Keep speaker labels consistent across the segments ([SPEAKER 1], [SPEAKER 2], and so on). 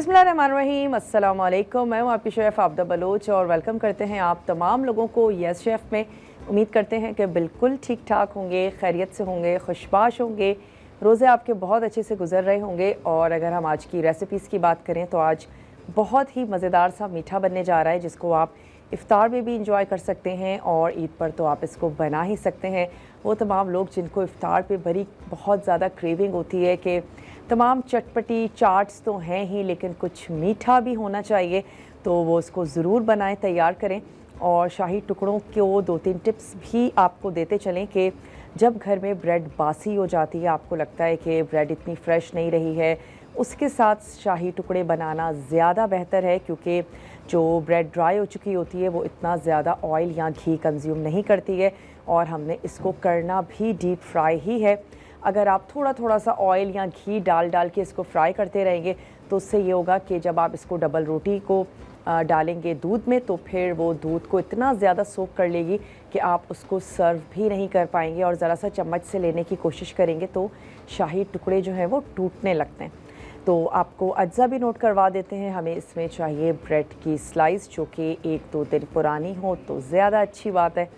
[SPEAKER 1] बिस्मिल्लाहिर्रहमानिर्रहीम, अस्सलाम वालेकुम। मैं हूँ आपकी शेफ़ आबदा बलोच और वेलकम करते हैं आप तमाम लोगों को यस शेफ़ में। उम्मीद करते हैं कि बिल्कुल ठीक ठाक होंगे, खैरियत से होंगे, खुशबाश होंगे, रोज़े आपके बहुत अच्छे से गुजर रहे होंगे। और अगर हम आज की रेसिपीज़ की बात करें तो आज बहुत ही मज़ेदार सा मीठा बनने जा रहा है जिसको आप इफ़्तार में भी इंजॉय कर सकते हैं और ईद पर तो आप इसको बना ही सकते हैं। वो तमाम लोग जिनको इफ़्तार पे बड़ी बहुत ज़्यादा क्रेविंग होती है कि तमाम चटपटी चाट्स तो हैं ही लेकिन कुछ मीठा भी होना चाहिए, तो वो उसको ज़रूर बनाएं, तैयार करें। और शाही टुकड़ों को 2-3 टिप्स भी आपको देते चलें कि जब घर में ब्रेड बासी हो जाती है, आपको लगता है कि ब्रेड इतनी फ़्रेश नहीं रही है, उसके साथ शाही टुकड़े बनाना ज़्यादा बेहतर है क्योंकि जो ब्रेड ड्राई हो चुकी होती है वो इतना ज़्यादा ऑयल या घी कंज्यूम नहीं करती है और हमने इसको करना भी डीप फ्राई ही है। अगर आप थोड़ा थोड़ा सा ऑयल या घी डाल के इसको फ्राई करते रहेंगे तो उससे ये होगा कि जब आप इसको डबल रोटी को डालेंगे दूध में तो फिर वो दूध को इतना ज़्यादा सोक कर लेगी कि आप उसको सर्व भी नहीं कर पाएंगे और ज़रा सा चम्मच से लेने की कोशिश करेंगे तो शाही टुकड़े जो हैं वो टूटने लगते हैं। तो आपको अज्जा भी नोट करवा देते हैं। हमें इसमें चाहिए ब्रेड की स्लाइस जो कि 1-2 दिन पुरानी हो तो ज़्यादा अच्छी बात है।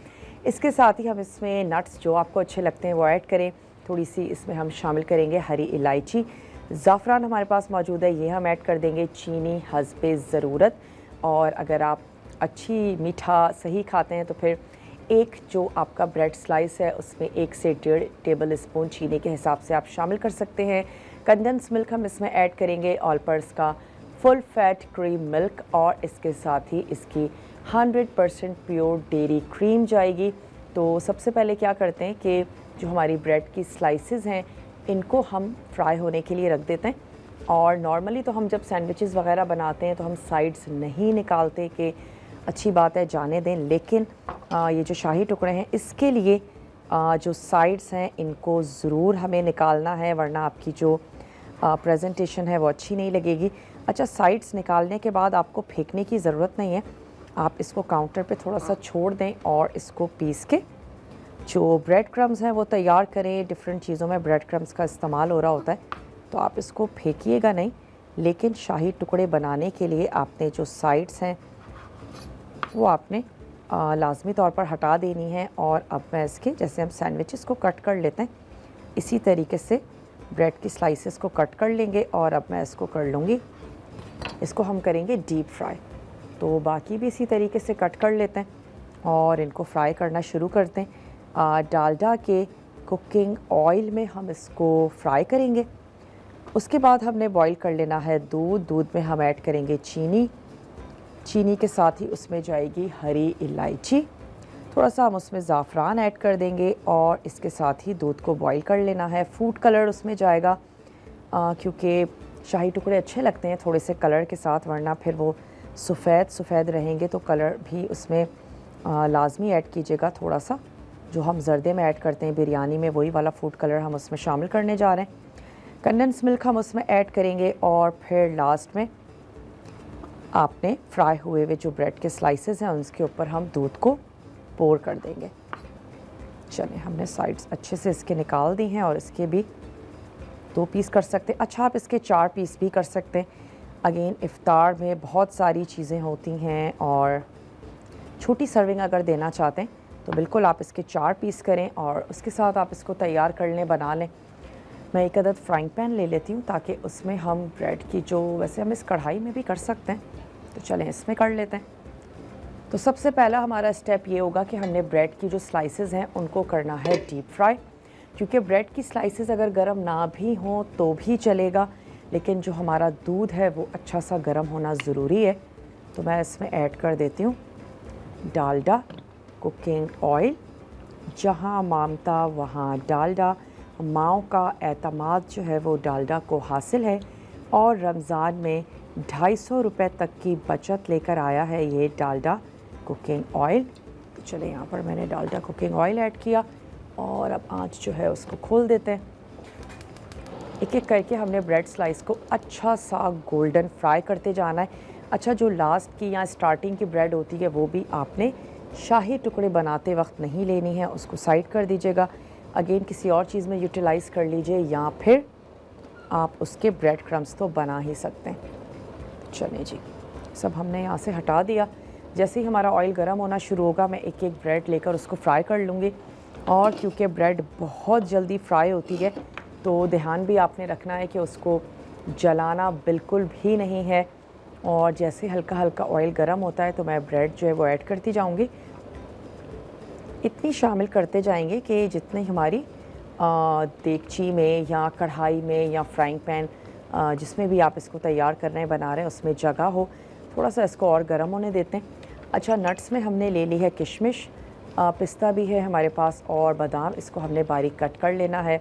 [SPEAKER 1] इसके साथ ही हम इसमें नट्स जो आपको अच्छे लगते हैं वो ऐड करें। थोड़ी सी इसमें हम शामिल करेंगे हरी इलायची, ज़ाफ़रान हमारे पास मौजूद है, ये हम ऐड कर देंगे, चीनी हस्बे ज़रूरत। और अगर आप अच्छी मीठा सही खाते हैं तो फिर एक जो आपका ब्रेड स्लाइस है उसमें 1 से 1.5 टेबल स्पून चीनी के हिसाब से आप शामिल कर सकते हैं। कंडेंस मिल्क हम इसमें ऐड करेंगे, ऑल पर्स का फुल फैट क्रीम मिल्क, और इसके साथ ही इसकी 100% प्योर डेयरी क्रीम जाएगी। तो सबसे पहले क्या करते हैं कि जो हमारी ब्रेड की स्लाइसेस हैं इनको हम फ्राई होने के लिए रख देते हैं। और नॉर्मली तो हम जब सैंडविचेस वगैरह बनाते हैं तो हम साइड्स नहीं निकालते कि अच्छी बात है जाने दें, लेकिन ये जो शाही टुकड़े हैं इसके लिए जो साइड्स हैं इनको ज़रूर हमें निकालना है, वरना आपकी जो प्रेजेंटेशन है वो अच्छी नहीं लगेगी। अच्छा, साइड्स निकालने के बाद आपको फेंकने की ज़रूरत नहीं है, आप इसको काउंटर पे थोड़ा सा छोड़ दें और इसको पीस के जो ब्रेड क्रम्स हैं वो तैयार करें। डिफरेंट चीज़ों में ब्रेड क्रम्स का इस्तेमाल हो रहा होता है तो आप इसको फेंकिएगा नहीं, लेकिन शाही टुकड़े बनाने के लिए आपने जो साइड्स हैं वो आपने लाजमी तौर पर हटा देनी है। और अब मैं इसके जैसे हम सैंडविचेस को कट कर लेते हैं इसी तरीके से ब्रेड की स्लाइसेस को कट कर लेंगे। और अब मैं इसको कर लूँगी, इसको हम करेंगे डीप फ्राई। तो बाकी भी इसी तरीके से कट कर लेते हैं और इनको फ्राई करना शुरू करते हैं। डालडा के कुकिंग ऑयल में हम इसको फ्राई करेंगे। उसके बाद हमने बॉईल कर लेना है दूध, दूध में हम ऐड करेंगे चीनी, चीनी के साथ ही उसमें जाएगी हरी इलायची, थोड़ा सा हम उसमें ज़ाफ़रान ऐड कर देंगे और इसके साथ ही दूध को बॉईल कर लेना है। फूड कलर उसमें जाएगा क्योंकि शाही टुकड़े अच्छे लगते हैं थोड़े से कलर के साथ, वरना फिर वो सफ़ेद रहेंगे तो कलर भी उसमें लाजमी ऐड कीजिएगा। थोड़ा सा जो हम जर्दे में ऐड करते हैं बिरयानी में वही वाला फूड कलर हम उसमें शामिल करने जा रहे हैं। कंडेंस मिल्क हम उसमें ऐड करेंगे और फिर लास्ट में आपने फ्राई हुए हुए जो ब्रेड के स्लाइसेस हैं उसके ऊपर हम दूध को पोर कर देंगे। चलिए, हमने साइड्स अच्छे से इसके निकाल दी हैं और इसके भी 2 पीस कर सकते हैं। अच्छा, आप इसके 4 पीस भी कर सकते हैं। अगेन इफ़्तार में बहुत सारी चीज़ें होती हैं और छोटी सर्विंग अगर देना चाहते हैं तो बिल्कुल आप इसके 4 पीस करें और उसके साथ आप इसको तैयार कर लें, बना लें। मैं एक अदद फ्राइंग पैन ले लेती हूँ ताकि उसमें हम ब्रेड की जो, वैसे हम इस कढ़ाई में भी कर सकते हैं तो चलें इसमें कर लेते हैं। तो सबसे पहला हमारा स्टेप ये होगा कि हमने ब्रेड की जो स्लाइसेस हैं उनको करना है डीप फ्राई। क्योंकि ब्रेड की स्लाइसेस अगर गर्म ना भी हों तो भी चलेगा, लेकिन जो हमारा दूध है वो अच्छा सा गर्म होना ज़रूरी है। तो मैं इसमें ऐड कर देती हूँ डालडा कुकिंग ऑयल। जहाँ मामता वहाँ डालडा, माओ का एतमाद जो है वो डालडा को हासिल है और रमज़ान में 250 रुपये तक की बचत लेकर आया है ये डालडा कुकिंग ऑयल। तो चले, यहाँ पर मैंने डालडा कुकिंग ऑयल ऐड किया और अब आंच जो है उसको खोल देते हैं। एक एक करके हमने ब्रेड स्लाइस को अच्छा सा गोल्डन फ्राई करते जाना है। अच्छा, जो लास्ट की या स्टार्टिंग की ब्रेड होती है वो भी आपने शाही टुकड़े बनाते वक्त नहीं लेनी है, उसको साइड कर दीजिएगा। अगेन किसी और चीज़ में यूटिलाइज़ कर लीजिए या फिर आप उसके ब्रेड क्रम्स तो बना ही सकते हैं। चलें जी, सब हमने यहाँ से हटा दिया। जैसे ही हमारा ऑयल गर्म होना शुरू होगा मैं एक एक ब्रेड लेकर उसको फ्राई कर लूँगी। और क्योंकि ब्रेड बहुत जल्दी फ्राई होती है तो ध्यान भी आपने रखना है कि उसको जलाना बिल्कुल भी नहीं है। और जैसे हल्का हल्का ऑयल गर्म होता है तो मैं ब्रेड जो है वो ऐड करती जाऊँगी। इतनी शामिल करते जाएंगे कि जितनी हमारी देगची में या कढ़ाई में या फ्राइंग पैन जिसमें भी आप इसको तैयार कर रहे हैं बना रहे हैं उसमें जगह हो। थोड़ा सा इसको और गर्म होने देते हैं। अच्छा, नट्स में हमने ले ली है किशमिश, पिस्ता भी है हमारे पास और बादाम, इसको हमने बारीक कट कर लेना है।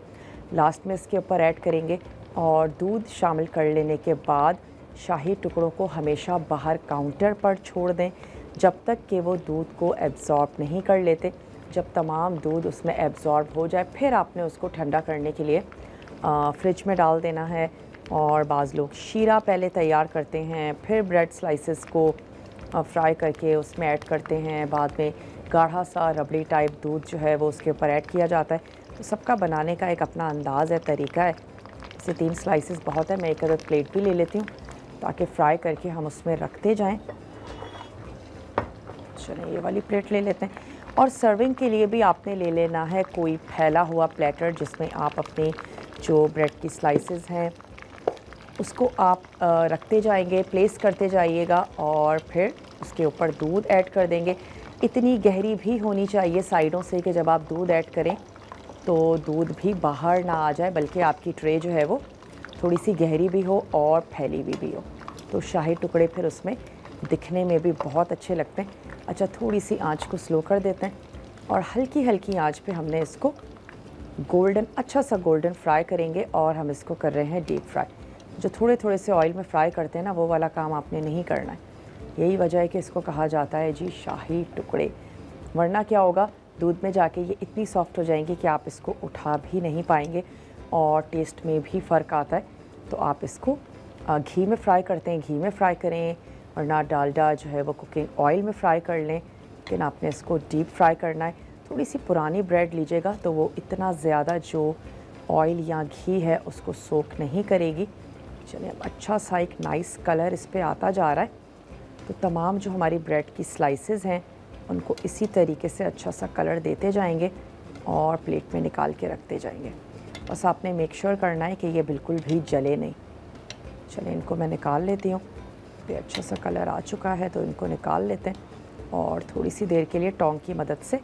[SPEAKER 1] लास्ट में इसके ऊपर ऐड करेंगे। और दूध शामिल कर लेने के बाद शाही टुकड़ों को हमेशा बाहर काउंटर पर छोड़ दें जब तक कि वो दूध को एब्ज़ॉर्ब नहीं कर लेते। जब तमाम दूध उसमें एब्ज़ॉर्ब हो जाए फिर आपने उसको ठंडा करने के लिए फ्रिज में डाल देना है। और बाज़ लोग शीरा पहले तैयार करते हैं, फिर ब्रेड स्लाइसेस को फ्राई करके उसमें ऐड करते हैं, बाद में गाढ़ा सा रबड़ी टाइप दूध जो है वो उसके ऊपर ऐड किया जाता है। तो सबका बनाने का एक अपना अंदाज़ है, तरीका है। इसे 3 स्लाइसेस बहुत है। मैं एक अदद प्लेट भी ले लेती हूँ ताकि फ्राई करके हम उसमें रखते जाएं। चलिए ये वाली प्लेट ले लेते हैं। और सर्विंग के लिए भी आपने ले लेना है कोई फैला हुआ प्लेटर जिसमें आप अपनी जो ब्रेड की स्लाइसेस हैं उसको आप रखते जाएंगे, प्लेस करते जाइएगा और फिर उसके ऊपर दूध ऐड कर देंगे। इतनी गहरी भी होनी चाहिए साइडों से कि जब आप दूध ऐड करें तो दूध भी बाहर ना आ जाए, बल्कि आपकी ट्रे जो है वो थोड़ी सी गहरी भी हो और फैली भी हो। तो शाही टुकड़े फिर उसमें दिखने में भी बहुत अच्छे लगते हैं। अच्छा, थोड़ी सी आंच को स्लो कर देते हैं और हल्की हल्की आंच पे हमने इसको गोल्डन, अच्छा सा गोल्डन फ्राई करेंगे। और हम इसको कर रहे हैं डीप फ्राई। जो थोड़े थोड़े से ऑयल में फ्राई करते हैं ना, वो वाला काम आपने नहीं करना है। यही वजह है कि इसको कहा जाता है जी शाही टुकड़े। वरना क्या होगा, दूध में जाके ये इतनी सॉफ्ट हो जाएंगी कि आप इसको उठा भी नहीं पाएंगे और टेस्ट में भी फ़र्क आता है। तो आप इसको घी में फ्राई करते हैं घी में फ्राई करें, वरना डालडा जो है वो कुकिंग ऑयल में फ्राई कर लें। लेकिन आपने इसको डीप फ्राई करना है। थोड़ी सी पुरानी ब्रेड लीजिएगा तो वो इतना ज़्यादा जो ऑयल या घी है उसको सोक नहीं करेगी। चलिए, अब अच्छा सा एक नाइस कलर इस पर आता जा रहा है। तो तमाम जो हमारी ब्रेड की स्लाइसेस हैं उनको इसी तरीके से अच्छा सा कलर देते जाएंगे और प्लेट में निकाल के रखते जाएंगे। बस आपने मेक श्योर करना है कि ये बिल्कुल भी जले नहीं। चलिए, इनको मैं निकाल लेती हूँ। ये अच्छा सा कलर आ चुका है तो इनको निकाल लेते हैं और थोड़ी सी देर के लिए टोंग की मदद से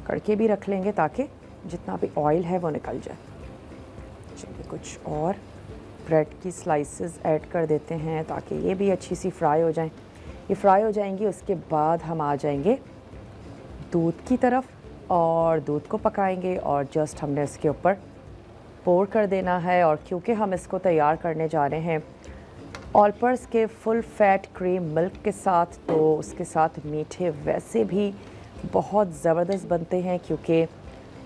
[SPEAKER 1] कड़के भी रख लेंगे ताकि जितना भी ऑयल है वो निकल जाए। चलिए, कुछ और ब्रेड की स्लाइसेस ऐड कर देते हैं ताकि ये भी अच्छी सी फ्राई हो जाएं। ये फ्राई हो जाएंगी, उसके बाद हम आ जाएंगे दूध की तरफ और दूध को पकाएंगे। और जस्ट हमने इसके ऊपर पोर कर देना है। और क्योंकि हम इसको तैयार करने जा रहे हैं ऑलपर्स के फुल फैट क्रीम मिल्क के साथ, तो उसके साथ मीठे वैसे भी बहुत ज़बरदस्त बनते हैं क्योंकि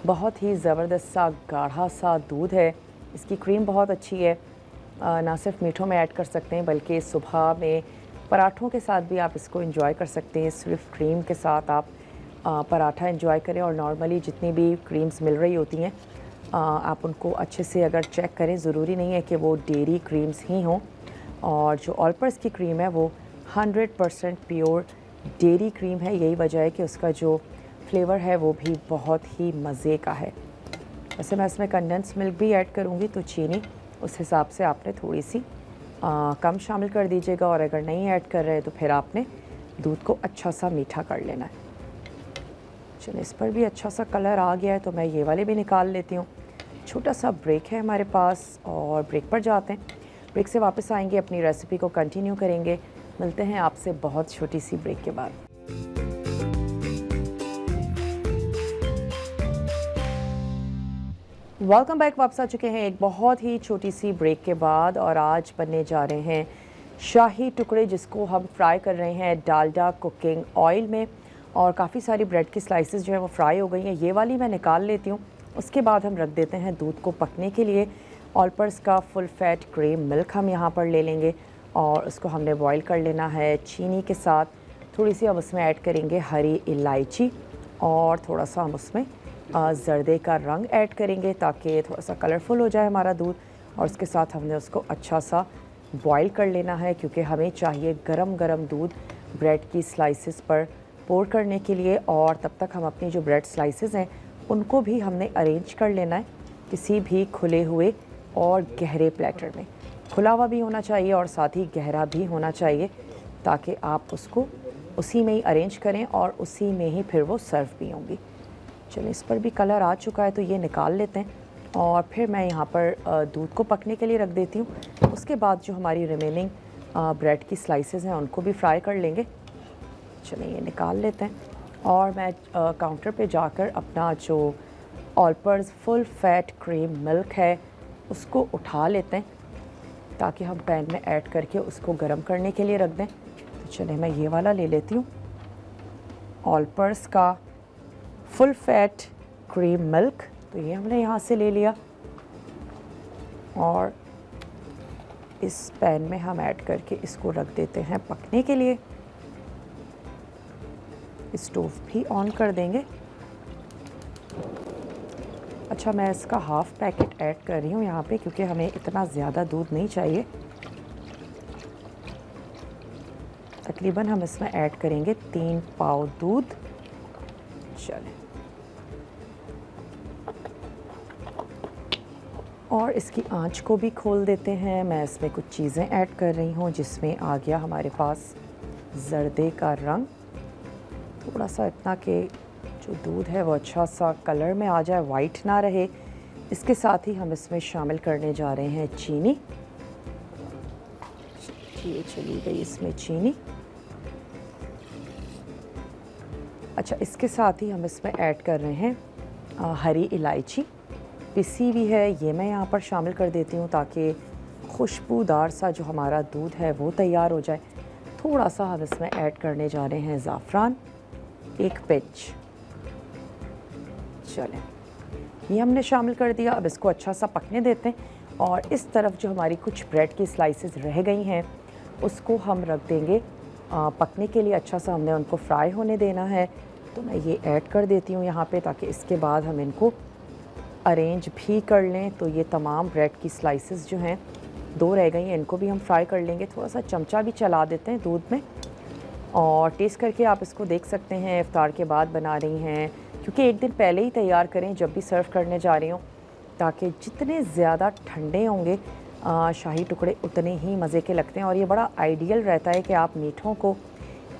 [SPEAKER 1] बहुत ही ज़बरदस्त सा गाढ़ा सा दूध है। इसकी क्रीम बहुत अच्छी है। ना सिर्फ मीठों में ऐड कर सकते हैं बल्कि सुबह में पराठों के साथ भी आप इसको एंजॉय कर सकते हैं। सिर्फ क्रीम के साथ आप पराठा एंजॉय करें। और नॉर्मली जितनी भी क्रीम्स मिल रही होती हैं आप उनको अच्छे से अगर चेक करें, ज़रूरी नहीं है कि वो डेयरी क्रीम्स ही हों। और जो ऑलपर्स की क्रीम है वो 100% प्योर डेयरी क्रीम है। यही वजह है कि उसका जो फ्लेवर है वो भी बहुत ही मज़े का है। वैसे मैं इसमें कंडेंस मिल्क भी ऐड करूँगी तो चीनी उस हिसाब से आपने थोड़ी सी कम शामिल कर दीजिएगा। और अगर नहीं ऐड कर रहे तो फिर आपने दूध को अच्छा सा मीठा कर लेना है। चलिए, इस पर भी अच्छा सा कलर आ गया है तो मैं ये वाले भी निकाल लेती हूँ। छोटा सा ब्रेक है हमारे पास और ब्रेक पर जाते हैं। ब्रेक से वापस आएंगे, अपनी रेसिपी को कंटिन्यू करेंगे। मिलते हैं आपसे बहुत छोटी सी ब्रेक के बाद। Welcome back. वापस आ चुके हैं एक बहुत ही छोटी सी ब्रेक के बाद और आज बनने जा रहे हैं शाही टुकड़े जिसको हम फ्राई कर रहे हैं डालडा कुकिंग ऑयल में। और काफ़ी सारी ब्रेड की स्लाइसेस जो है वो फ्राई हो गई हैं। ये वाली मैं निकाल लेती हूँ। उसके बाद हम रख देते हैं दूध को पकने के लिए। ऑलपर्स का फुल फैट क्रीम मिल्क हम यहाँ पर ले लेंगे और उसको हमने बॉईल कर लेना है चीनी के साथ। थोड़ी सी हम उसमें ऐड करेंगे हरी इलायची और थोड़ा सा हम उसमें ज़र्दे का रंग ऐड करेंगे ताकि थोड़ा सा कलरफुल हो जाए हमारा दूध। और उसके साथ हमने उसको अच्छा सा बॉईल कर लेना है, क्योंकि हमें चाहिए गरम गरम दूध ब्रेड की स्लाइसेस पर पोर करने के लिए। और तब तक हम अपनी जो ब्रेड स्लाइसेस हैं उनको भी हमने अरेंज कर लेना है किसी भी खुले हुए और गहरे प्लेटर में। खुला हुआ भी होना चाहिए और साथ ही गहरा भी होना चाहिए, ताकि आप उसको उसी में ही अरेंज करें और उसी में ही फिर वो सर्व भी होंगी। चलिए, इस पर भी कलर आ चुका है तो ये निकाल लेते हैं और फिर मैं यहाँ पर दूध को पकने के लिए रख देती हूँ। उसके बाद जो हमारी रिमेनिंग ब्रेड की स्लाइसेस हैं उनको भी फ्राई कर लेंगे। चलिए, ये निकाल लेते हैं और मैं काउंटर पे जाकर अपना जो Olpers full fat cream milk है उसको उठा लेते हैं, ताकि हम पैन में ऐड करके उसको गर्म करने के लिए रख दें। तो चलिए, मैं ये वाला ले लेती हूँ, ऑलपर्स का फुल फैट क्रीम मिल्क। तो ये हमने यहाँ से ले लिया और इस पैन में हम ऐड करके इसको रख देते हैं पकने के लिए। स्टोव भी ऑन कर देंगे। अच्छा, मैं इसका हाफ़ पैकेट ऐड कर रही हूँ यहाँ पे, क्योंकि हमें इतना ज़्यादा दूध नहीं चाहिए। तकरीबन हम इसमें ऐड करेंगे 3 पाव दूध। चलें, और इसकी आंच को भी खोल देते हैं। मैं इसमें कुछ चीज़ें ऐड कर रही हूँ, जिसमें आ गया हमारे पास ज़र्दे का रंग, थोड़ा सा इतना कि जो दूध है वो अच्छा सा कलर में आ जाए, वाइट ना रहे। इसके साथ ही हम इसमें शामिल करने जा रहे हैं चीनी। ये चली गई इसमें चीनी। अच्छा, इसके साथ ही हम इसमें ऐड कर रहे हैं हरी इलायची पिसी हुई है, ये मैं यहाँ पर शामिल कर देती हूँ, ताकि खुशबूदार सा जो हमारा दूध है वो तैयार हो जाए। थोड़ा सा हम इसमें ऐड करने जा रहे हैं ज़ाफ़रान, 1 पिंच। चलें, ये हमने शामिल कर दिया। अब इसको अच्छा सा पकने देते हैं और इस तरफ जो हमारी कुछ ब्रेड की स्लाइसेस रह गई हैं उसको हम रख देंगे पकने के लिए। अच्छा सा हमने उनको फ्राई होने देना है, तो मैं ये ऐड कर देती हूँ यहाँ पे, ताकि इसके बाद हम इनको अरेंज भी कर लें। तो ये तमाम ब्रेड की स्लाइसेस जो हैं 2 रह गई हैं, इनको भी हम फ्राई कर लेंगे। थोड़ा सा चमचा भी चला देते हैं दूध में और टेस्ट करके आप इसको देख सकते हैं। इफ्तार के बाद बना रही हैं, क्योंकि एक दिन पहले ही तैयार करें जब भी सर्व करने जा रही हूँ, ताकि जितने ज़्यादा ठंडे होंगे शाही टुकड़े उतने ही मज़े के लगते हैं। और ये बड़ा आइडियल रहता है कि आप मीठों को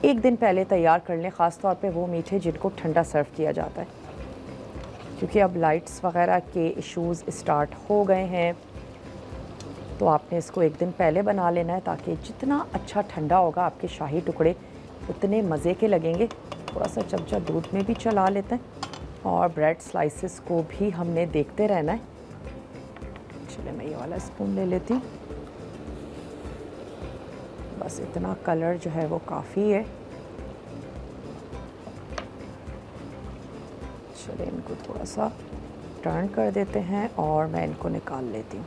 [SPEAKER 1] एक दिन पहले तैयार कर लें, ख़ास तौर पे वो मीठे जिनको ठंडा सर्व किया जाता है, क्योंकि अब लाइट्स वगैरह के इश्यूज़ स्टार्ट हो गए हैं। तो आपने इसको एक दिन पहले बना लेना है, ताकि जितना अच्छा ठंडा होगा आपके शाही टुकड़े उतने मज़े के लगेंगे। थोड़ा सा चमचा दूध में भी चला लेते हैं और ब्रेड स्लाइसेस को भी हमने देखते रहना है। चलिए, मैं ये वाला स्पून ले लेती हूँ। बस इतना कलर जो है वो काफ़ी है। चलिए, इनको थोड़ा सा टर्न कर देते हैं और मैं इनको निकाल लेती हूँ।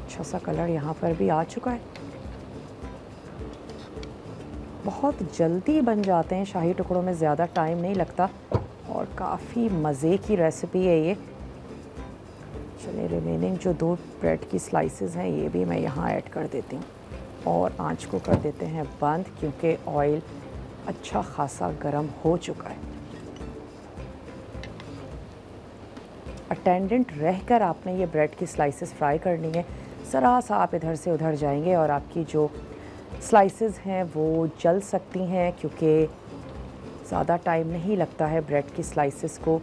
[SPEAKER 1] अच्छा सा कलर यहाँ पर भी आ चुका है। बहुत जल्दी बन जाते हैं शाही टुकड़ों में, ज़्यादा टाइम नहीं लगता और काफ़ी मज़े की रेसिपी है ये। चलिए, रिमेनिंग जो 2 ब्रेड की स्लाइसेस हैं ये भी मैं यहाँ ऐड कर देती हूँ और आंच को कर देते हैं बंद, क्योंकि ऑयल अच्छा खासा गर्म हो चुका है। अटेंडेंट रहकर आपने ये ब्रेड की स्लाइसेस फ्राई करनी है। ज़रा सा आप इधर से उधर जाएंगे और आपकी जो स्लाइसेस हैं वो जल सकती हैं, क्योंकि ज़्यादा टाइम नहीं लगता है ब्रेड की स्लाइसेस को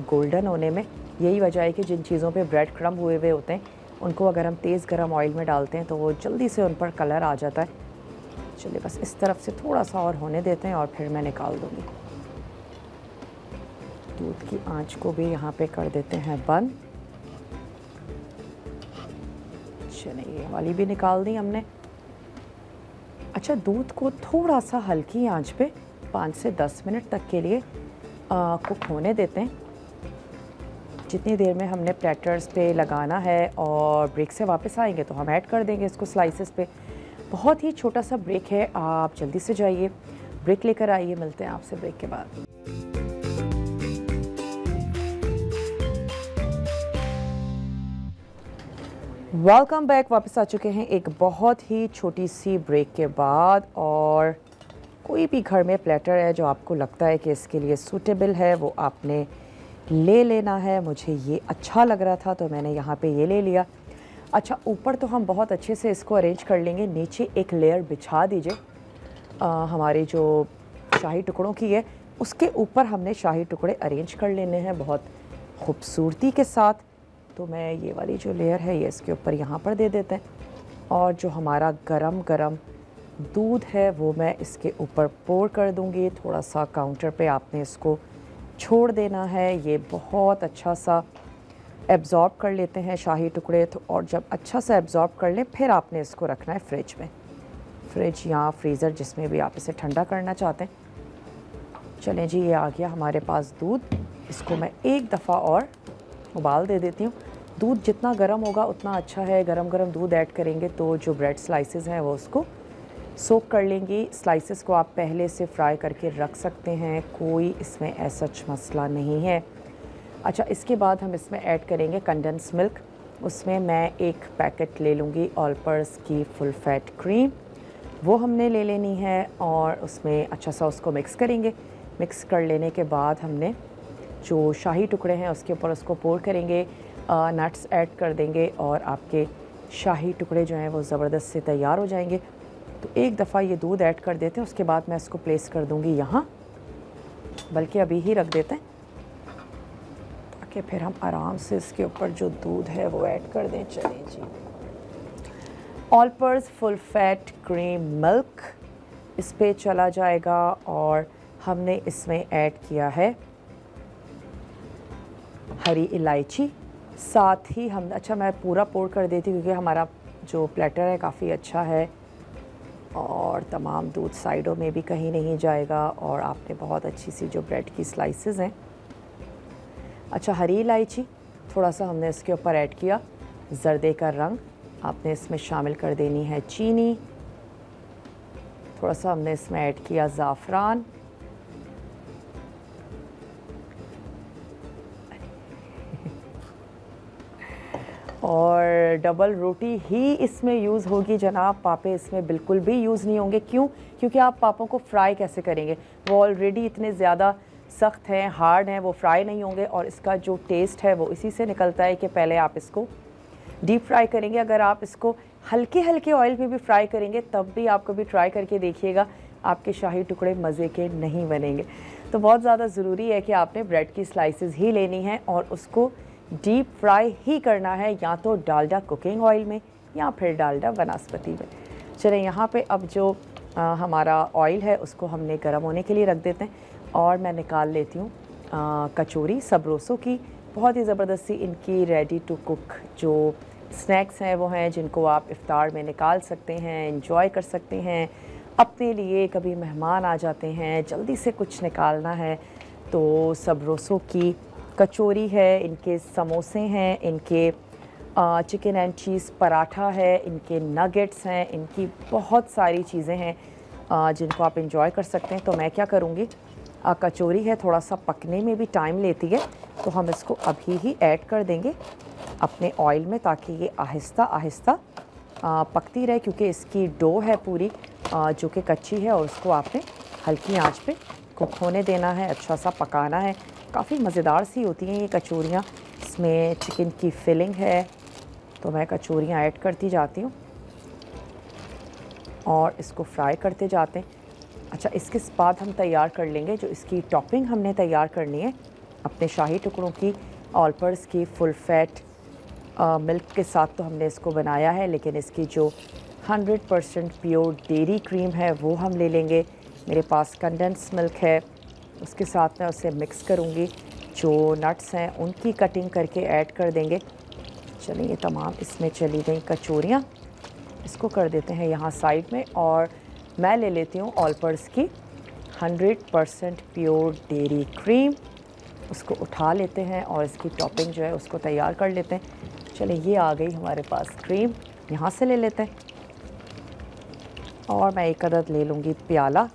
[SPEAKER 1] गोल्डन होने में। यही वजह है कि जिन चीज़ों पे ब्रेड क्रम्ब हुए हुए होते हैं उनको अगर हम तेज़ गरम ऑयल में डालते हैं तो वो जल्दी से उन पर कलर आ जाता है। चलिए, बस इस तरफ से थोड़ा सा और होने देते हैं और फिर मैं निकाल दूँगी। दूध की आंच को भी यहाँ पे कर देते हैं बंद। चलिए, ये वाली भी निकाल दी हमने। अच्छा, दूध को थोड़ा सा हल्की आंच पे 5 से 10 मिनट तक के लिए कुक होने देते हैं। जितनी देर में हमने प्लेटर्स पे लगाना है और ब्रेक से वापस आएंगे तो हम ऐड कर देंगे इसको स्लाइसेस पे। बहुत ही छोटा सा ब्रेक है, आप जल्दी से जाइए, ब्रेक लेकर आइए। मिलते हैं आपसे ब्रेक के बाद। Welcome back. वापस आ चुके हैं एक बहुत ही छोटी सी ब्रेक के बाद। और कोई भी घर में प्लेटर है जो आपको लगता है कि इसके लिए सूटेबल है वो आपने ले लेना है। मुझे ये अच्छा लग रहा था तो मैंने यहाँ पे ये ले लिया। अच्छा, ऊपर तो हम बहुत अच्छे से इसको अरेंज कर लेंगे। नीचे एक लेयर बिछा दीजिए हमारी जो शाही टुकड़ों की है, उसके ऊपर हमने शाही टुकड़े अरेंज कर लेने हैं बहुत खूबसूरती के साथ। तो मैं ये वाली जो लेयर है ये इसके ऊपर यहाँ पर दे देते हैं। और जो हमारा गरम गरम दूध है वो मैं इसके ऊपर पोर कर दूँगी। थोड़ा सा काउंटर पे आपने इसको छोड़ देना है। ये बहुत अच्छा सा एब्ज़ॉर्ब कर लेते हैं शाही टुकड़े। तो और जब अच्छा सा एब्ज़ॉर्ब कर लें फिर आपने इसको रखना है फ्रिज में, फ्रिज या फ्रीज़र जिसमें भी आप इसे ठंडा करना चाहते हैं। चलें जी, ये आ गया हमारे पास दूध। इसको मैं एक दफ़ा और उबाल दे देती हूँ। दूध जितना गर्म होगा उतना अच्छा है। गरम गरम दूध ऐड करेंगे तो जो ब्रेड स्लाइसेस हैं वो उसको सोक कर लेंगी। स्लाइसेस को आप पहले से फ्राई करके रख सकते हैं, कोई इसमें ऐसा मसला नहीं है। अच्छा, इसके बाद हम इसमें ऐड करेंगे कंडेंस मिल्क। उसमें मैं एक पैकेट ले लूँगी ऑलपर्स की फुल फैट क्रीम, वो हमने ले लेनी है। और उसमें अच्छा सा उसको मिक्स करेंगे। मिक्स कर लेने के बाद हमने जो शाही टुकड़े हैं उसके ऊपर उसको पोर करेंगे, नट्स ऐड कर देंगे और आपके शाही टुकड़े जो हैं वो ज़बरदस्त से तैयार हो जाएंगे। तो एक दफ़ा ये दूध ऐड कर देते हैं, उसके बाद मैं इसको प्लेस कर दूँगी यहाँ, बल्कि अभी ही रख देते हैं ताकि फिर हम आराम से इसके ऊपर जो दूध है वो ऐड कर दें। चलें जी, ऑलपर्स फुल फैट क्रीम मिल्क इस पे चला जाएगा। और हमने इसमें ऐड किया है हरी इलायची, साथ ही हम अच्छा मैं पूरा पोर कर देती हूँ क्योंकि हमारा जो प्लेटर है काफ़ी अच्छा है और तमाम दूध साइडों में भी कहीं नहीं जाएगा। और आपने बहुत अच्छी सी जो ब्रेड की स्लाइसेस हैं। अच्छा, हरी इलायची थोड़ा सा हमने इसके ऊपर ऐड किया। जर्दे का रंग आपने इसमें शामिल कर देनी है। चीनी थोड़ा सा हमने इसमें ऐड किया। ज़ाफ़रान और डबल रोटी ही इसमें यूज़ होगी जनाब। पापे इसमें बिल्कुल भी यूज़ नहीं होंगे। क्यों? क्योंकि आप पापों को फ्राई कैसे करेंगे, वो ऑलरेडी इतने ज़्यादा सख्त हैं, हार्ड हैं, वो फ्राई नहीं होंगे। और इसका जो टेस्ट है वो इसी से निकलता है कि पहले आप इसको डीप फ्राई करेंगे। अगर आप इसको हल्के हल्के ऑयल में भी फ्राई करेंगे तब भी आप कभी ट्राई करके देखिएगा, आपके शाही टुकड़े मज़े के नहीं बनेंगे। तो बहुत ज़्यादा ज़रूरी है कि आपने ब्रेड की स्लाइसेस ही लेनी है और उसको डीप फ्राई ही करना है, या तो डालडा कुकिंग ऑयल में या फिर डालडा वनस्पति में। चलें, यहाँ पे अब जो हमारा ऑयल है उसको हमने गर्म होने के लिए रख देते हैं। और मैं निकाल लेती हूँ कचौरी सबरोसो की। बहुत ही ज़बरदस्त सी इनकी रेडी टू कुक जो स्नैक्स हैं वो हैं जिनको आप इफ्तार में निकाल सकते हैं, एंजॉय कर सकते हैं अपने लिए। कभी मेहमान आ जाते हैं, जल्दी से कुछ निकालना है तो सबरोसो की कचौरी है, इनके समोसे हैं, इनके चिकन एंड चीज़ पराठा है, इनके नगेट्स हैं, इनकी बहुत सारी चीज़ें हैं जिनको आप इंजॉय कर सकते हैं। तो मैं क्या करूँगी, कचौरी है थोड़ा सा पकने में भी टाइम लेती है तो हम इसको अभी ही ऐड कर देंगे अपने ऑयल में ताकि ये आहिस्ता आहिस्ता पकती रहे, क्योंकि इसकी डो है पूरी जो कि कच्ची है और उसको आपने हल्की आंच पे कुक होने देना है, अच्छा सा पकाना है। काफ़ी मज़ेदार सी होती हैं ये कचौरियाँ। इसमें चिकन की फिलिंग है तो मैं कचौरियाँ ऐड करती जाती हूँ और इसको फ्राई करते जाते हैं। अच्छा, इसके बाद हम तैयार कर लेंगे जो इसकी टॉपिंग हमने तैयार करनी है अपने शाही टुकड़ों की। ऑलपर्स की फुल फैट मिल्क के साथ तो हमने इसको बनाया है, लेकिन इसकी जो 100% प्योर डेयरी क्रीम है वो हम ले लेंगे। मेरे पास कंडेंस मिल्क है, उसके साथ मैं उसे मिक्स करूँगी। जो नट्स हैं उनकी कटिंग करके ऐड कर देंगे। चलिए, तमाम इसमें चली गई कचौरियाँ, इसको कर देते हैं यहाँ साइड में। और मैं ले लेती हूँ ऑलपर्स की 100% प्योर डेयरी क्रीम, उसको उठा लेते हैं और इसकी टॉपिंग जो है उसको तैयार कर लेते हैं। चलिए, ये आ गई हमारे पास क्रीम, यहाँ से ले लेते हैं। और मैं एक अदद ले लूँगी प्याला।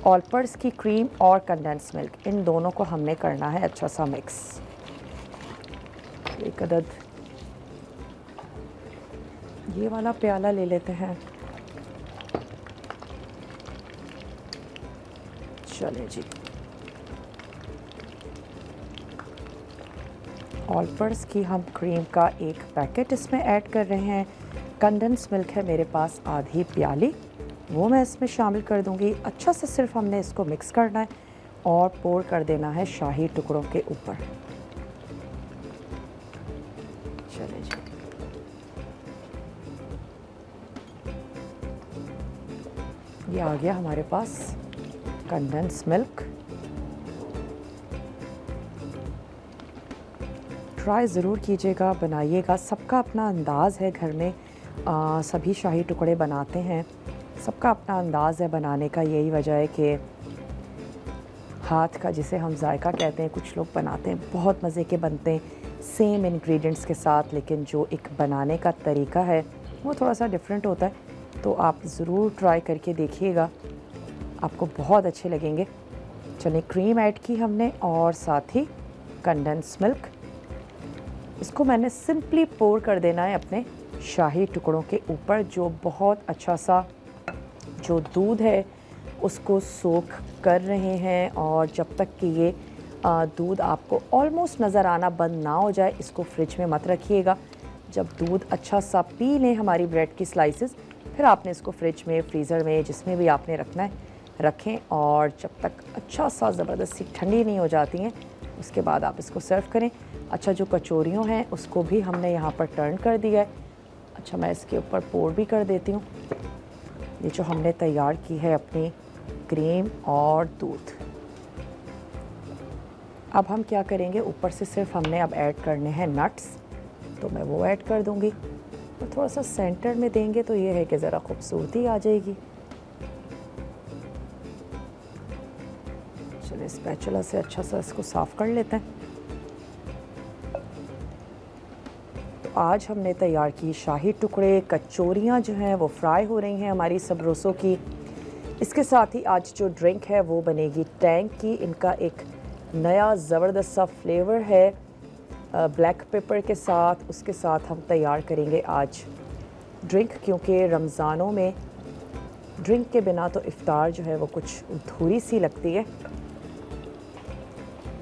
[SPEAKER 1] ऑलपर्स की क्रीम और कंडेंस मिल्क, इन दोनों को हमने करना है अच्छा सा मिक्स। एक अदद ये वाला प्याला ले लेते हैं। चले जी, ऑलपर्स की हम क्रीम का एक पैकेट इसमें ऐड कर रहे हैं। कंडेंस मिल्क है मेरे पास आधी प्याली, वो मैं इसमें शामिल कर दूंगी। अच्छा से सिर्फ हमने इसको मिक्स करना है और पोर कर देना है शाही टुकड़ों के ऊपर। चले जी, ये आ गया हमारे पास कंडेंस मिल्क। ट्राई ज़रूर कीजिएगा, बनाइएगा। सबका अपना अंदाज़ है घर में, सभी शाही टुकड़े बनाते हैं, सबका अपना अंदाज़ है बनाने का। यही वजह है कि हाथ का जिसे हम जायका कहते हैं, कुछ लोग बनाते हैं बहुत मज़े के बनते हैं सेम इंग्रेडिएंट्स के साथ, लेकिन जो एक बनाने का तरीका है वो थोड़ा सा डिफरेंट होता है। तो आप ज़रूर ट्राई करके देखिएगा, आपको बहुत अच्छे लगेंगे। चलिए, क्रीम ऐड की हमने और साथ ही कंडेंस मिल्क। इसको मैंने सिंपली पोर कर देना है अपने शाही टुकड़ों के ऊपर, जो बहुत अच्छा सा जो दूध है उसको सोख कर रहे हैं। और जब तक कि ये दूध आपको ऑलमोस्ट नज़र आना बंद ना हो जाए, इसको फ्रिज में मत रखिएगा। जब दूध अच्छा सा पी लें हमारी ब्रेड की स्लाइसेस, फिर आपने इसको फ्रिज में, फ्रीज़र में, जिसमें भी आपने रखना है रखें। और जब तक अच्छा सा ज़बरदस्ती ठंडी नहीं हो जाती हैं, उसके बाद आप इसको सर्व करें। अच्छा, जो कचौरियों हैं उसको भी हमने यहाँ पर टर्न कर दिया है। अच्छा, मैं इसके ऊपर पोर भी कर देती हूँ ये जो हमने तैयार की है अपनी क्रीम और दूध। अब हम क्या करेंगे, ऊपर से सिर्फ हमने अब ऐड करने हैं नट्स, तो मैं वो ऐड कर दूँगी। तो थोड़ा सा सेंटर में देंगे तो ये है कि ज़रा खूबसूरती आ जाएगी। चलिए, स्पैचुला से अच्छा सा इसको साफ़ कर लेते हैं। तो आज हमने तैयार की शाही टुकड़े, कचौरियाँ जो हैं वो फ्राई हो रही हैं हमारी सबरोसों की। इसके साथ ही आज जो ड्रिंक है वो बनेगी टैंग की। इनका एक नया ज़बरदस्त सा फ्लेवर है ब्लैक पेपर के साथ। उसके साथ हम तैयार करेंगे आज ड्रिंक, क्योंकि रमज़ानों में ड्रिंक के बिना तो इफ्तार जो है वो कुछ अधूरी सी लगती है।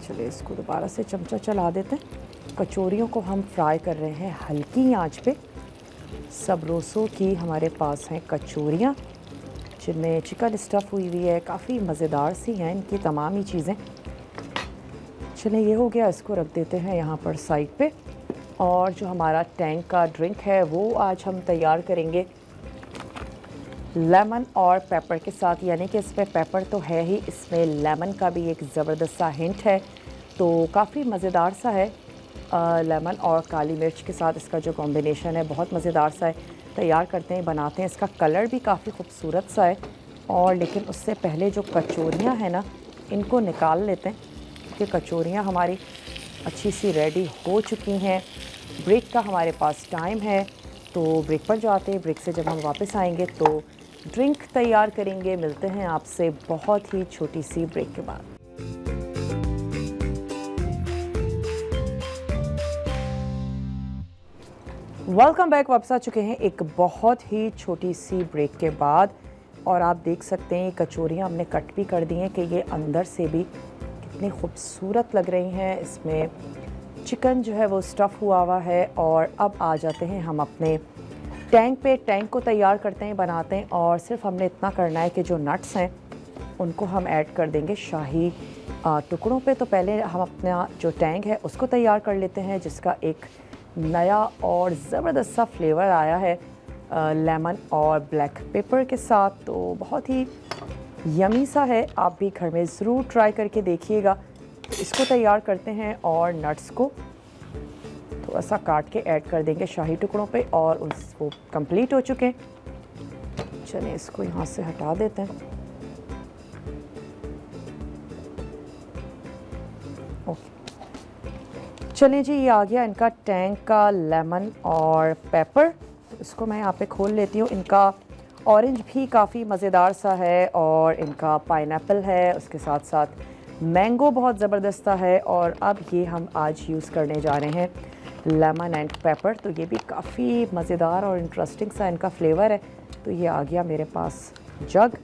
[SPEAKER 1] चलिए, इसको दोबारा से चमचा चला देते हैं। कचौरियों को हम फ्राई कर रहे हैं हल्की आंच पे। सबरोसों की हमारे पास हैं कचौरियाँ, जिनमें चिकन स्टफ़ हुई हुई है, काफ़ी मज़ेदार सी हैं इनकी तमाम ही चीज़ें। चलिए, ये हो गया, इसको रख देते हैं यहाँ पर साइड पे। और जो हमारा टैंग का ड्रिंक है वो आज हम तैयार करेंगे लेमन और पेपर के साथ, यानी कि इसमें पेपर तो है ही, इसमें लेमन का भी एक ज़बरदस्त सा हिंट है। तो काफ़ी मज़ेदार सा है। लेमन और काली मिर्च के साथ इसका जो कॉम्बिनेशन है बहुत मज़ेदार सा है। तैयार करते हैं, बनाते हैं। इसका कलर भी काफ़ी खूबसूरत सा है। और लेकिन उससे पहले जो कचौरियाँ हैं ना, इनको निकाल लेते हैं, क्योंकि कचौरियाँ हमारी अच्छी सी रेडी हो चुकी हैं। ब्रेक का हमारे पास टाइम है, तो ब्रेक पर जाते हैं। ब्रेक से जब हम वापस आएंगे तो ड्रिंक तैयार करेंगे। मिलते हैं आपसे बहुत ही छोटी सी ब्रेक के बाद। वेलकम बैक, वापस आ चुके हैं एक बहुत ही छोटी सी ब्रेक के बाद। और आप देख सकते हैं कचौरियाँ हमने कट भी कर दी हैं कि ये अंदर से भी कितनी खूबसूरत लग रही हैं। इसमें चिकन जो है वो स्टफ़ हुआ है। और अब आ जाते हैं हम अपने टैंग पे। टैंग को तैयार करते हैं, बनाते हैं। और सिर्फ हमने इतना करना है कि जो नट्स हैं उनको हम ऐड कर देंगे शाही टुकड़ों पे। तो पहले हम अपना जो टैंग है उसको तैयार कर लेते हैं, जिसका एक नया और ज़बरदस्त सा फ्लेवर आया है लेमन और ब्लैक पेपर के साथ। तो बहुत ही यमी सा है, आप भी घर में ज़रूर ट्राई करके देखिएगा। इसको तैयार करते हैं और नट्स को थोड़ा सा काट के ऐड कर देंगे शाही टुकड़ों पे। और उसको कंप्लीट हो चुके। चलिए, इसको यहाँ से हटा देते हैं। ओके, चलिए जी, ये आ गया इनका टैंग का लेमन और पेपर। इसको मैं यहाँ पे खोल लेती हूँ। इनका ऑरेंज भी काफ़ी मज़ेदार सा है और इनका पाइनएप्पल है, उसके साथ साथ मैंगो बहुत ज़बरदस्त है। और अब ये हम आज यूज़ करने जा रहे हैं लेमन एंड पेपर। तो ये भी काफ़ी मज़ेदार और इंटरेस्टिंग सा इनका फ्लेवर है। तो ये आ गया मेरे पास जग,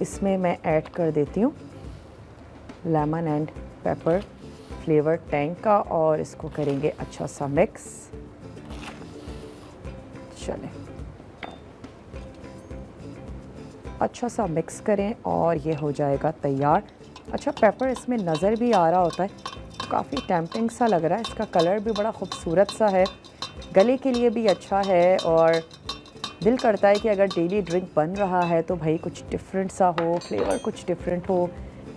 [SPEAKER 1] इसमें मैं ऐड कर देती हूँ lemon and paper flavour Tang का और इसको करेंगे अच्छा सा मिक्स। चलें, अच्छा सा मिक्स करें और ये हो जाएगा तैयार। अच्छा, पेपर इसमें नज़र भी आ रहा होता है, काफ़ी टेम्पटिंग सा लग रहा है। इसका कलर भी बड़ा खूबसूरत सा है, गले के लिए भी अच्छा है। और दिल करता है कि अगर डेली ड्रिंक बन रहा है तो भाई कुछ डिफरेंट सा हो, फ्लेवर कुछ डिफरेंट हो।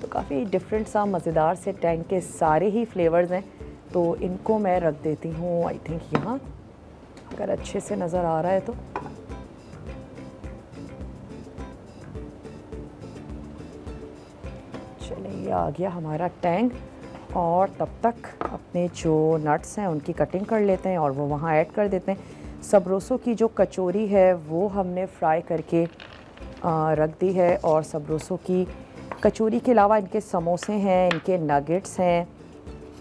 [SPEAKER 1] तो काफ़ी डिफरेंट सा मज़ेदार से टैंग के सारे ही फ्लेवर्स हैं। तो इनको मैं रख देती हूँ आई थिंक यहाँ, अगर अच्छे से नज़र आ रहा है तो। चलिए, ये आ गया हमारा टैंग। और तब तक अपने जो नट्स हैं उनकी कटिंग कर लेते हैं और वो वहाँ ऐड कर देते हैं। सबरोसो की जो कचौरी है वो हमने फ्राई करके रख दी है। और सबरोसो की कचौरी के अलावा इनके समोसे हैं, इनके नगेट्स हैं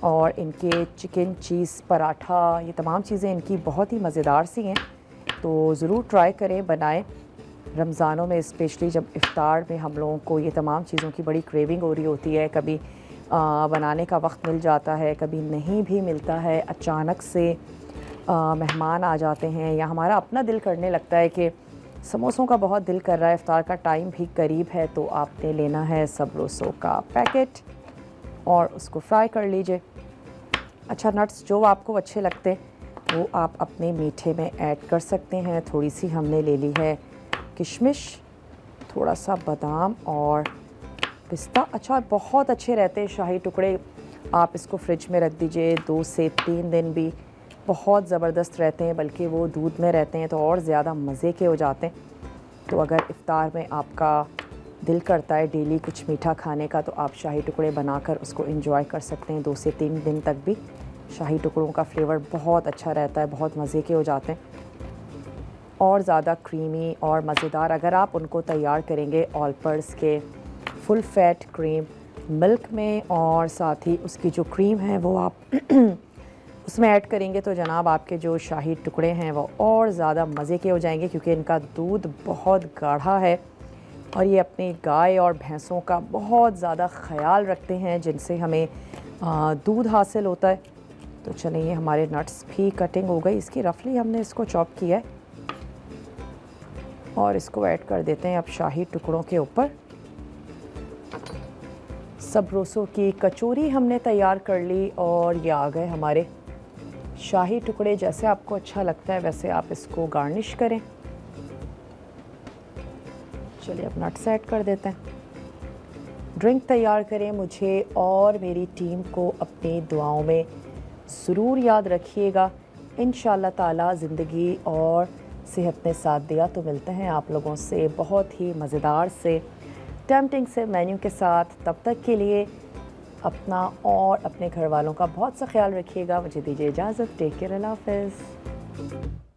[SPEAKER 1] और इनके चिकन चीज़ पराठा, ये तमाम चीज़ें इनकी बहुत ही मज़ेदार सी हैं। तो ज़रूर ट्राई करें, बनाएं। रमज़ानों में स्पेशली जब इफ़्तार में हम लोगों को ये तमाम चीज़ों की बड़ी क्रेविंग हो रही होती है, कभी बनाने का वक्त मिल जाता है, कभी नहीं भी मिलता है, अचानक से मेहमान आ जाते हैं या हमारा अपना दिल करने लगता है कि समोसों का बहुत दिल कर रहा है, इफ़्तार का टाइम भी करीब है, तो आपने लेना है सबरोसो का पैकेट और उसको फ्राई कर लीजिए। अच्छा, नट्स जो आपको अच्छे लगते हैं वो आप अपने मीठे में ऐड कर सकते हैं। थोड़ी सी हमने ले ली है किशमिश, थोड़ा सा बादाम और पिस्ता। अच्छा, बहुत अच्छे रहते हैं शाही टुकड़े, आप इसको फ्रिज में रख दीजिए 2 से 3 दिन भी, बहुत ज़बरदस्त रहते हैं। बल्कि वो दूध में रहते हैं तो और ज़्यादा मज़े के हो जाते हैं। तो अगर इफ़्तार में आपका दिल करता है डेली कुछ मीठा खाने का, तो आप शाही टुकड़े बनाकर उसको एंजॉय कर सकते हैं 2 से 3 दिन तक भी। शाही टुकड़ों का फ्लेवर बहुत अच्छा रहता है, बहुत मज़े के हो जाते हैं और ज़्यादा क्रीमी और मज़ेदार। अगर आप उनको तैयार करेंगे ऑल पर्स के फुल फैट क्रीम मिल्क में और साथ ही उसकी जो क्रीम है वो आप उसमें ऐड करेंगे, तो जनाब आपके जो शाही टुकड़े हैं वो और ज़्यादा मज़े के हो जाएंगे। क्योंकि इनका दूध बहुत गाढ़ा है और ये अपनी गाय और भैंसों का बहुत ज़्यादा ख़याल रखते हैं, जिनसे हमें दूध हासिल होता है। तो चलिए, ये हमारे नट्स भी कटिंग हो गई, इसकी रफली हमने इसको चॉप किया है और इसको ऐड कर देते हैं अब शाही टुकड़ों के ऊपर। सबरोसो की कचौरी हमने तैयार कर ली और ये आ गए हमारे शाही टुकड़े। जैसे आपको अच्छा लगता है वैसे आप इसको गार्निश करें। चलिए, अब नट्स ऐड कर देते हैं। ड्रिंक तैयार करें, मुझे और मेरी टीम को अपनी दुआओं में ज़रूर याद रखिएगा। इंशाअल्लाह ताला ज़िंदगी और सेहत ने साथ दिया तो मिलते हैं आप लोगों से बहुत ही मज़ेदार से टेम्पटिंग से मेन्यू के साथ। तब तक के लिए अपना और अपने घर वालों का बहुत सा ख्याल रखिएगा। मुझे दीजिए इजाज़त। टेक केयर, अल्लाह हाफ़िज़।